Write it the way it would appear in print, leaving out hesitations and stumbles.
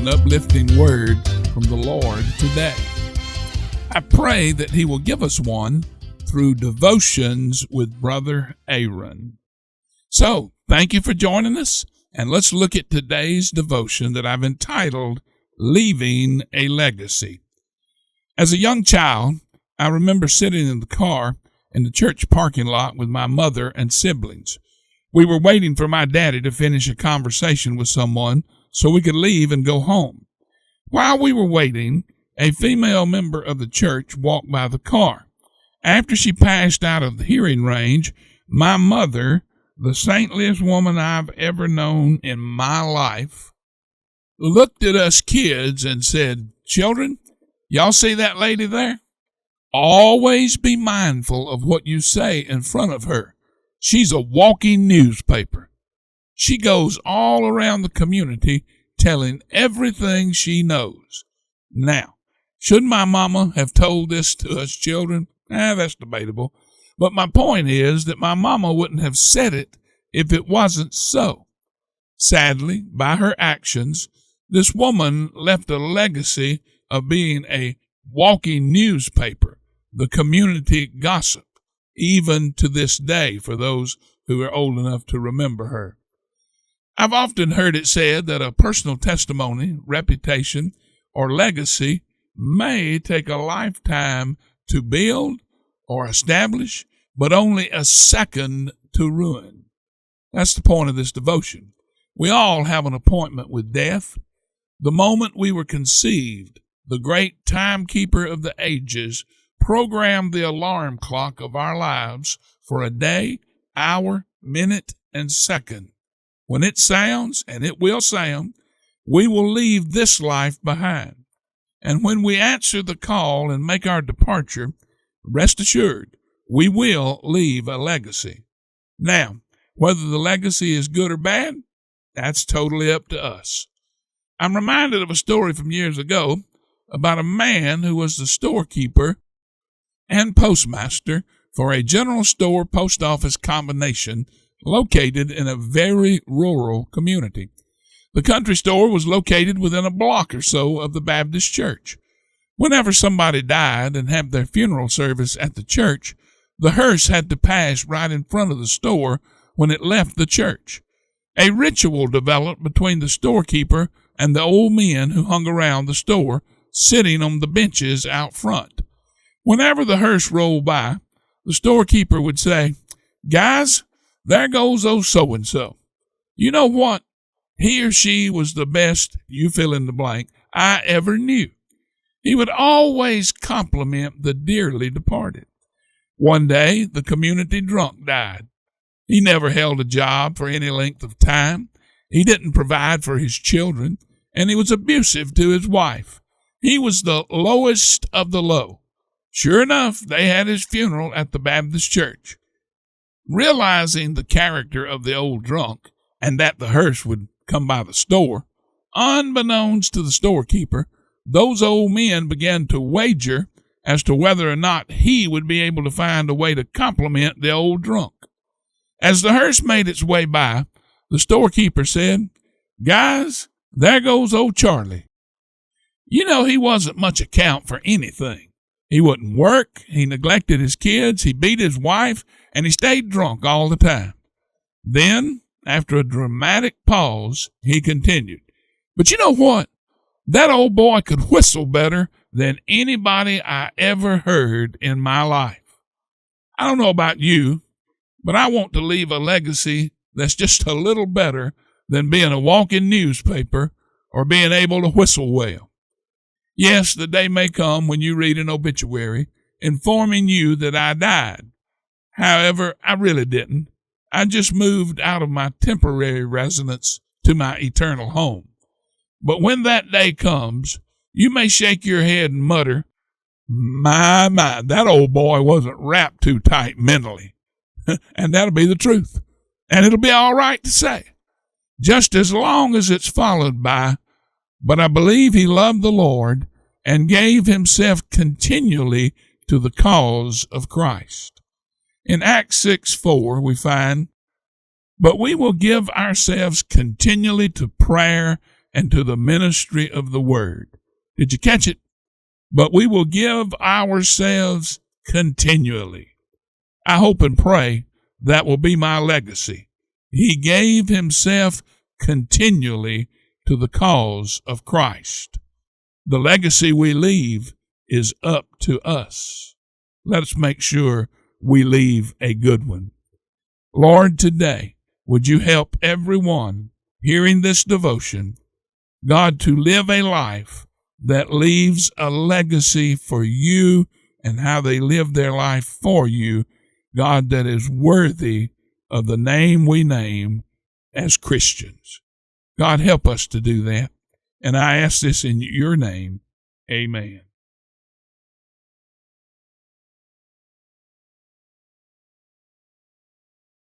an uplifting word from the Lord today. I pray that He will give us one through Devotions with Brother Aaron. So, thank you for joining us, and let's look at today's devotion that I've entitled, Leaving a Legacy. As a young child, I remember sitting in the car in the church parking lot with my mother and siblings. We were waiting for my daddy to finish a conversation with someone so we could leave and go home. While we were waiting, a female member of the church walked by the car. After she passed out of the hearing range, my mother, the saintliest woman I've ever known in my life, looked at us kids and said, "Children, y'all see that lady there? Always be mindful of what you say in front of her. She's a walking newspaper. She goes all around the community telling everything she knows." Now, should my mama have told this to us children? That's debatable. But my point is that my mama wouldn't have said it if it wasn't so. Sadly, by her actions, this woman left a legacy of being a walking newspaper, the community gossip, even to this day for those who are old enough to remember her. I've often heard it said that a personal testimony, reputation, or legacy may take a lifetime to build or establish, but only a second to ruin. That's the point of this devotion. We all have an appointment with death. The moment we were conceived, the great timekeeper of the ages programmed the alarm clock of our lives for a day, hour, minute, and second. When it sounds, and it will sound, we will leave this life behind. And when we answer the call and make our departure, rest assured, we will leave a legacy. Now, whether the legacy is good or bad, that's totally up to us. I'm reminded of a story from years ago about a man who was the storekeeper and postmaster for a general store post office combination located in a very rural community. The country store was located within a block or so of the Baptist church. Whenever somebody died and had their funeral service at the church, the hearse had to pass right in front of the store when it left the church. A ritual developed between the storekeeper and the old men who hung around the store, sitting on the benches out front. Whenever the hearse rolled by, the storekeeper would say, "Guys, there goes old so-and-so. You know what? He or she was the best, you fill in the blank, I ever knew." He would always compliment the dearly departed. One day, the community drunk died. He never held a job for any length of time. He didn't provide for his children, and he was abusive to his wife. He was the lowest of the low. Sure enough, they had his funeral at the Baptist church. Realizing the character of the old drunk and that the hearse would come by the store, unbeknownst to the storekeeper, those old men began to wager as to whether or not he would be able to find a way to compliment the old drunk. As the hearse made its way by, the storekeeper said, "Guys, there goes old Charlie. You know, he wasn't much account for anything. He wouldn't work, he neglected his kids, he beat his wife, and he stayed drunk all the time." Then, after a dramatic pause, he continued, "But you know what? That old boy could whistle better than anybody I ever heard in my life. I don't know about you, but I want to leave a legacy that's just a little better than being a walking newspaper or being able to whistle well. Yes, the day may come when you read an obituary informing you that I died. However, I really didn't. I just moved out of my temporary residence to my eternal home. But when that day comes, you may shake your head and mutter, my, that old boy wasn't wrapped too tight mentally." And that'll be the truth. And it'll be all right to say, just as long as it's followed by, "But I believe he loved the Lord and gave himself continually to the cause of Christ." In Acts 6:4, we find, "But we will give ourselves continually to prayer and to the ministry of the word. Did you catch it? But we will give ourselves continually. I hope and pray that will be my legacy. He gave himself continually to the cause of Christ. The legacy we leave is up to us. Let's make sure we leave a good one. Lord, today, would you help everyone hearing this devotion, God, to live a life that leaves a legacy for you and how they live their life for you, God, that is worthy of the name we name as Christians. God, help us to do that. And I ask this in your name. Amen.